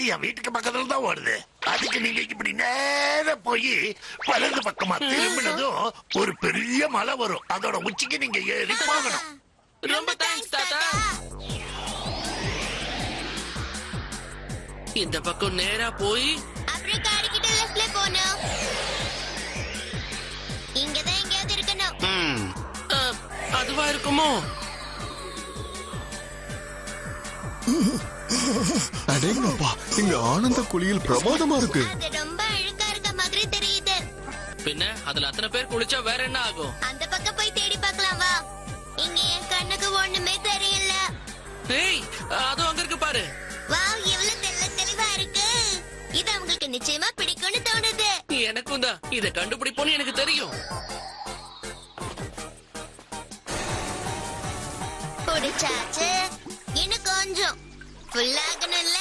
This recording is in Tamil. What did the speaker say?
அது என் வீட்டுக்கு பக்கத்துல தான் ஓடுது. அதுக்கு நீங்க இப்படி நேர போய் வலது பக்கமா திரும்பினதும் ஒரு பெரிய மலை வரும். அதோட உச்சிக்கு நீங்க ஏறி போகணும். ரொம்ப தேங்க்ஸ் தாத்தா. இந்த பக்கம் நேரா போய் அப்புறம் காடிக்கிட்ட லெஃப்ட்ல போணும். இங்கதான் எங்கேயாவது இருக்கணும். அதுவா இருக்குமோ? அடேங்கப்பா, இங்க ஆனந்த குளியல் பிரமாதமா இருக்கு. அது ரொம்ப அழுக்கா இருக்க மாதிரி தெரியுது. பின்ன அதுல அத்தனை பேர் குளிச்சா வேற என்ன ஆகும்? அந்த பக்கம் போய் தேடி பார்க்கலாம் வா. இங்க என் கண்ணுக்கு ஒண்ணுமே தெரியல. ஏய், அதுவும் அங்க இருக்கு பாரு. வாவ், எவ்வளவு தெளிவா இருக்கு. இது உங்களுக்கு நிச்சயமா பிடிக்கும்னு தோணுது. எனக்கும் தான் இத கண்டுபிடிப்போன்னு எனக்கு தெரியும். பிடிச்சாச்சு. இன்னும் கொஞ்சம் ஃபுல் ஆகணும்ல.